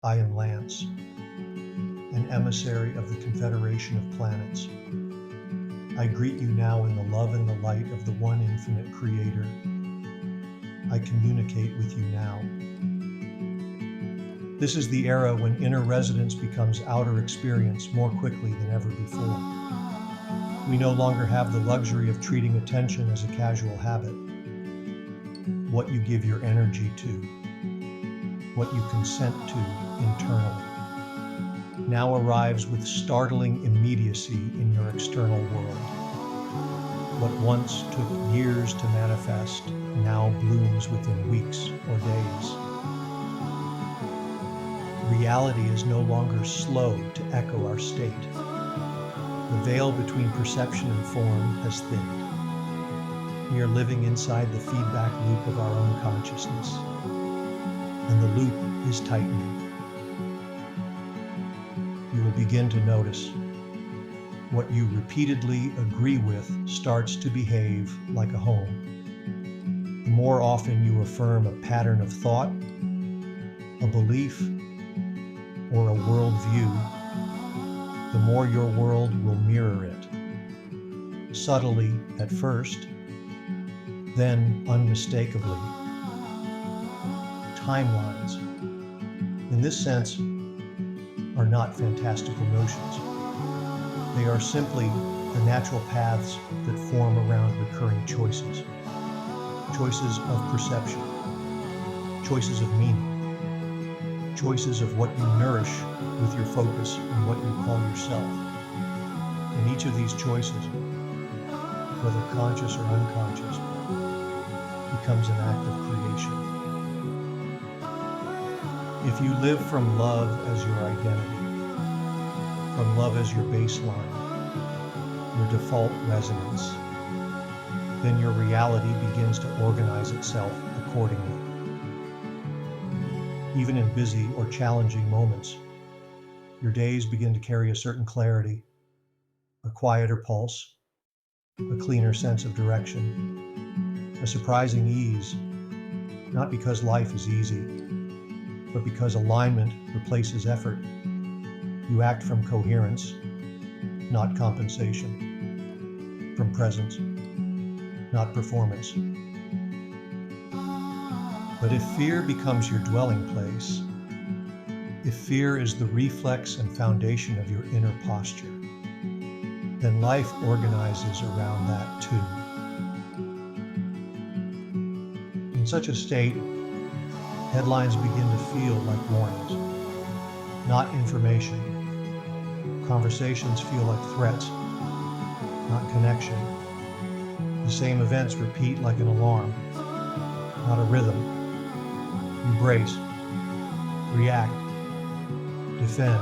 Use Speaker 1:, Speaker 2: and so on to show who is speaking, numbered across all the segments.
Speaker 1: I am Lance, an emissary of the Confederation of Planets. I greet you now in the love and the light of the one infinite Creator. I communicate with you now. This is the era when inner residence becomes outer experience more quickly than ever before. We no longer have the luxury of treating attention as a casual habit. What you give your energy to, what you consent to internally, now arrives with startling immediacy in your external world. What once took years to manifest now blooms within weeks or days. Reality is no longer slow to echo our state. The veil between perception and form has thinned. We are living inside the feedback loop of our own consciousness, and the loop is tightening. You will begin to notice what you repeatedly agree with starts to behave like a home. The more often you affirm a pattern of thought, a belief, or a worldview, the more your world will mirror it. Subtly at first, then unmistakably. Timelines, in this sense, are not fantastical notions. They are simply the natural paths that form around recurring choices. Choices of perception, choices of meaning, choices of what you nourish with your focus and what you call yourself. And each of these choices, whether conscious or unconscious, becomes an act of creation. If you live from love as your identity, from love as your baseline, your default resonance, then your reality begins to organize itself accordingly. Even in busy or challenging moments, your days begin to carry a certain clarity, a quieter pulse, a cleaner sense of direction, a surprising ease, not because life is easy, but because alignment replaces effort. You act from coherence, not compensation, from presence, not performance. But if fear becomes your dwelling place, if fear is the reflex and foundation of your inner posture, then life organizes around that too. In such a state, headlines begin to feel like warnings, not information. Conversations feel like threats, not connection. The same events repeat like an alarm, not a rhythm. You brace, react, defend,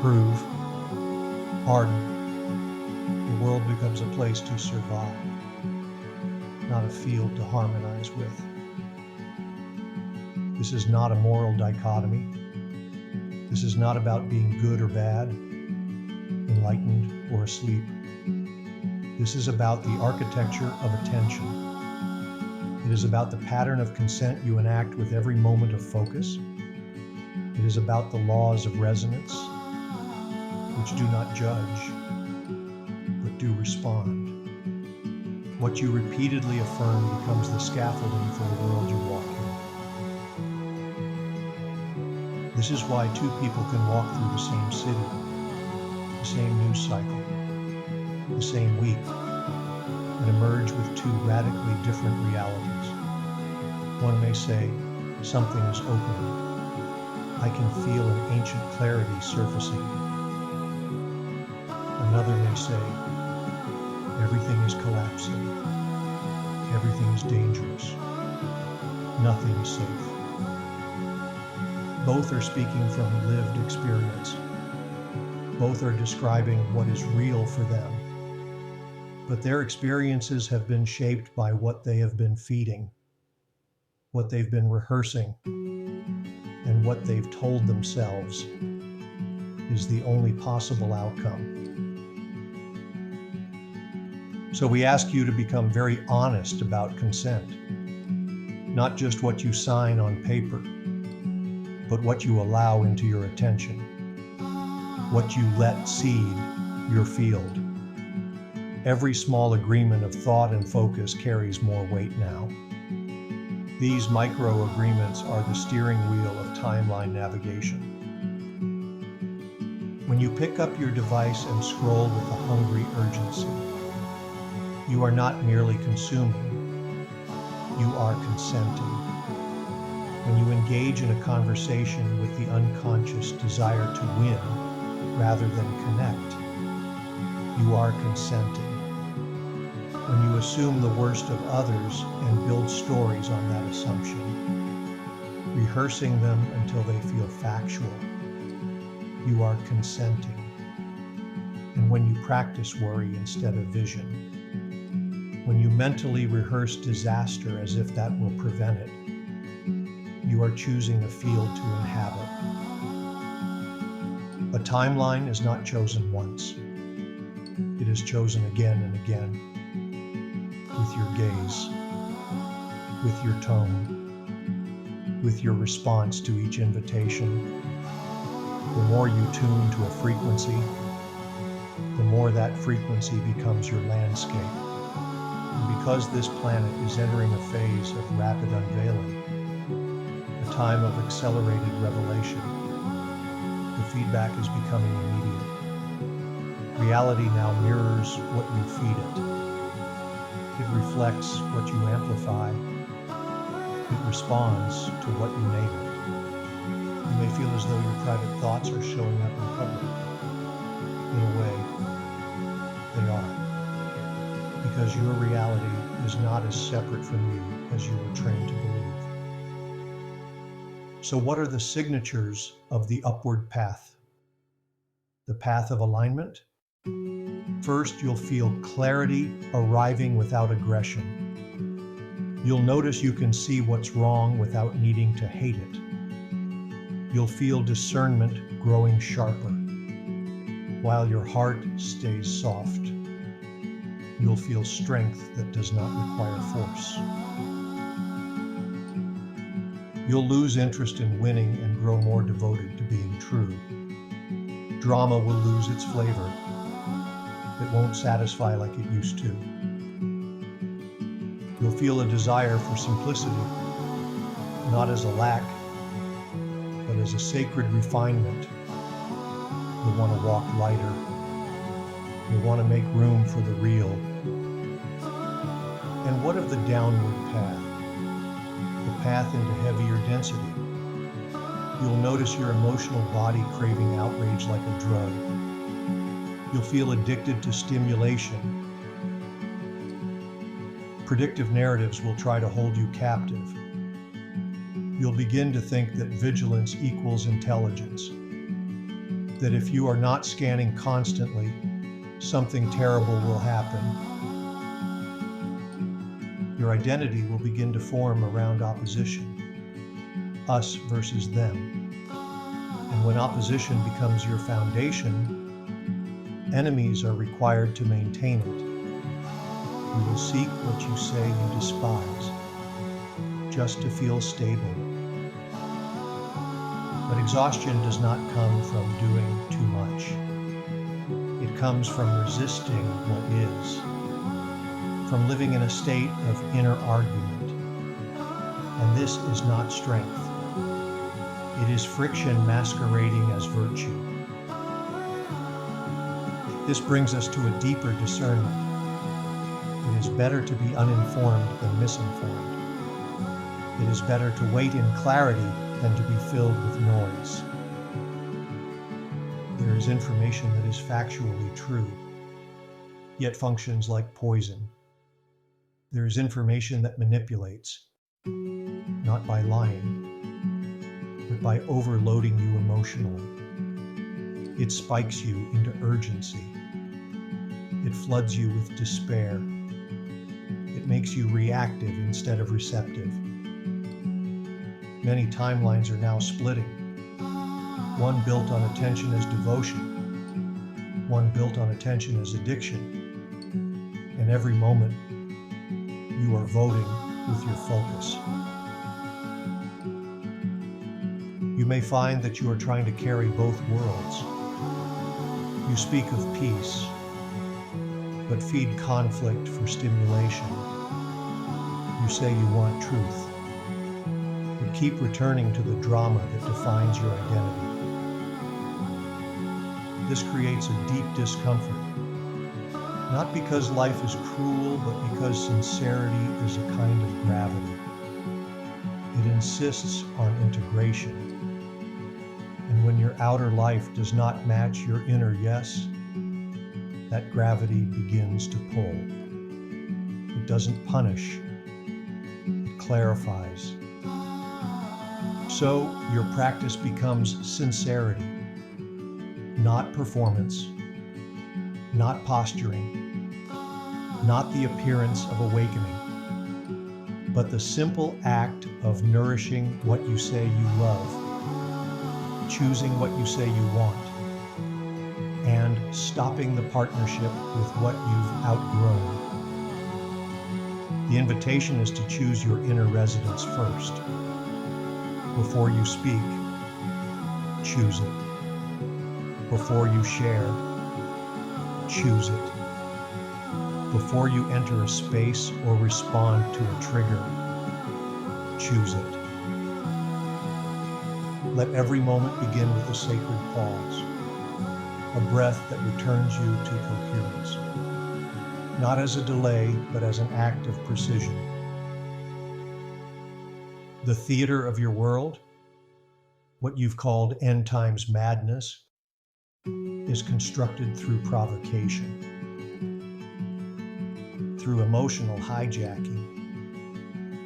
Speaker 1: prove, harden. The world becomes a place to survive, not a field to harmonize with. This is not a moral dichotomy. This is not about being good or bad, enlightened or asleep. This is about the architecture of attention. It is about the pattern of consent you enact with every moment of focus. It is about the laws of resonance, which do not judge, but do respond. What you repeatedly affirm becomes the scaffolding for the world you walk in. This is why two people can walk through the same city, the same news cycle, the same week, and emerge with two radically different realities. One may say, something is opening. I can feel an ancient clarity surfacing. Another may say, everything is collapsing. Everything is dangerous. Nothing is safe. Both are speaking from lived experience. Both are describing what is real for them. But their experiences have been shaped by what they have been feeding, what they've been rehearsing, and what they've told themselves is the only possible outcome. So we ask you to become very honest about consent, not just what you sign on paper, but what you allow into your attention, what you let seed your field. Every small agreement of thought and focus carries more weight now. These micro-agreements are the steering wheel of timeline navigation. When you pick up your device and scroll with a hungry urgency, you are not merely consuming, you are consenting. When you engage in a conversation with the unconscious desire to win rather than connect, you are consenting. When you assume the worst of others and build stories on that assumption, rehearsing them until they feel factual, you are consenting. And when you practice worry instead of vision, when you mentally rehearse disaster as if that will prevent it, you are choosing a field to inhabit. A timeline is not chosen once. It is chosen again and again, with your gaze, with your tone, with your response to each invitation. The more you tune to a frequency, the more that frequency becomes your landscape. And because this planet is entering a phase of rapid unveiling, a time of accelerated revelation, the feedback is becoming immediate. Reality now mirrors what you feed it. It reflects what you amplify. It responds to what you name it. You may feel as though your private thoughts are showing up in public. In a way, they are. Because your reality is not as separate from you as you were trained to believe. So what are the signatures of the upward path? The path of alignment? First, you'll feel clarity arriving without aggression. You'll notice you can see what's wrong without needing to hate it. You'll feel discernment growing sharper, while your heart stays soft. You'll feel strength that does not require force. You'll lose interest in winning and grow more devoted to being true. Drama will lose its flavor. It won't satisfy like it used to. You'll feel a desire for simplicity, not as a lack, but as a sacred refinement. You'll want to walk lighter. You'll want to make room for the real. And what of the downward path? The path into heavier density. You'll notice your emotional body craving outrage like a drug. You'll feel addicted to stimulation. Predictive narratives will try to hold you captive. You'll begin to think that vigilance equals intelligence. That if you are not scanning constantly, something terrible will happen. Your identity will begin to form around opposition, us versus them. And when opposition becomes your foundation, enemies are required to maintain it. You will seek what you say you despise, just to feel stable. But exhaustion does not come from doing too much. It comes from resisting what is, from living in a state of inner argument. And this is not strength. It is friction masquerading as virtue. This brings us to a deeper discernment. It is better to be uninformed than misinformed. It is better to wait in clarity than to be filled with noise. There is information that is factually true, yet functions like poison. There is information that manipulates, not by lying, but by overloading you emotionally. It spikes you into urgency. It floods you with despair. It makes you reactive instead of receptive. Many timelines are now splitting. One built on attention as devotion, one built on attention as addiction. And every moment, you are voting with your focus. You You may find that you are trying to carry both worlds. You speak of peace, but feed conflict for stimulation. You say you want truth, but keep returning to the drama that defines your identity. This creates a deep discomfort, not because life is cruel, but because sincerity is a kind of gravity. It insists on integration. And when your outer life does not match your inner yes, that gravity begins to pull. It doesn't punish, it clarifies. So your practice becomes sincerity, not performance, not posturing, not the appearance of awakening, but the simple act of nourishing what you say you love, choosing what you say you want, and stopping the partnership with what you've outgrown. The invitation is to choose your inner residence first. Before you speak, choose it. Before you share, choose it. Before you enter a space or respond to a trigger, choose it. Let every moment begin with a sacred pause, a breath that returns you to coherence, not as a delay, but as an act of precision. The theater of your world, what you've called end times madness, is constructed through provocation, through emotional hijacking,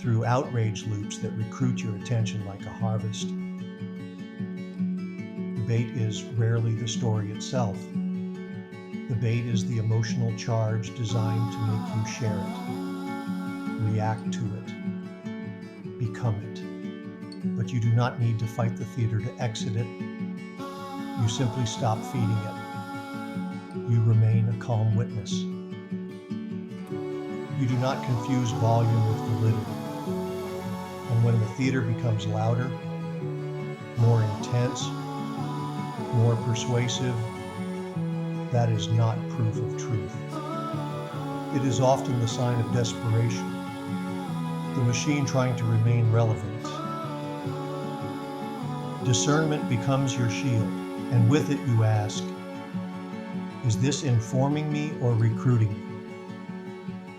Speaker 1: through outrage loops that recruit your attention like a harvest. The bait is rarely the story itself. The bait is the emotional charge designed to make you share it, react to it, become it. But you do not need to fight the theater to exit it. You simply stop feeding it. You remain a calm witness. You do not confuse volume with validity. And when the theater becomes louder, more intense, more persuasive, that is not proof of truth. It is often the sign of desperation, the machine trying to remain relevant. Discernment becomes your shield, and with it you ask, is this informing me or recruiting me?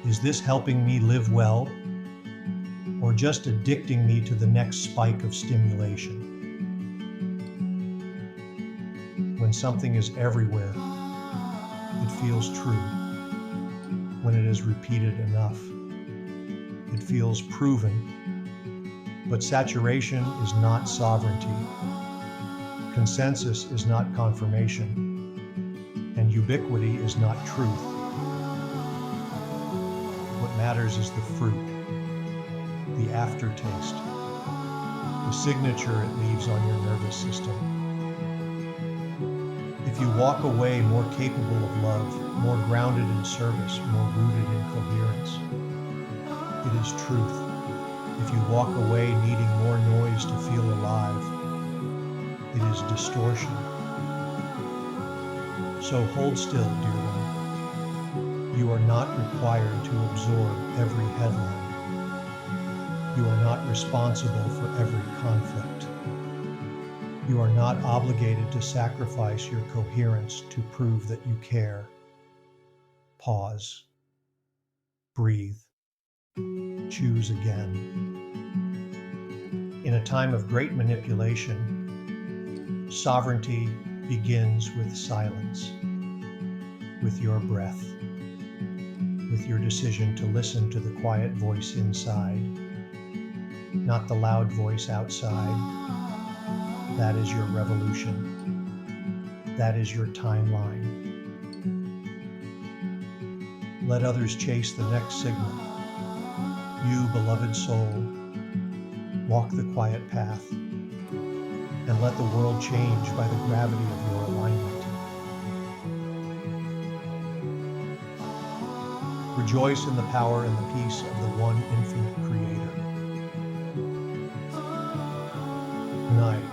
Speaker 1: Is this helping me live well, or just addicting me to the next spike of stimulation? When something is everywhere, it feels true. When it is repeated enough, it feels proven. But saturation is not sovereignty. Consensus is not confirmation. And ubiquity is not truth. What matters is the fruit, the aftertaste, the signature it leaves on your nervous system. If you walk away more capable of love, more grounded in service, more rooted in coherence, it is truth. If you walk away needing more noise to feel alive, it is distortion. So hold still, dear one. You are not required to absorb every headline. You are not responsible for every conflict. You are not obligated to sacrifice your coherence to prove that you care. Pause. Breathe. Choose again. In a time of great manipulation, sovereignty begins with silence, with your breath, with your decision to listen to the quiet voice inside, not the loud voice outside. That is your revolution. That is your timeline. Let others chase the next signal. You, beloved soul, walk the quiet path and let the world change by the gravity of your alignment. Rejoice in the power and the peace of the one infinite Creator. Good night.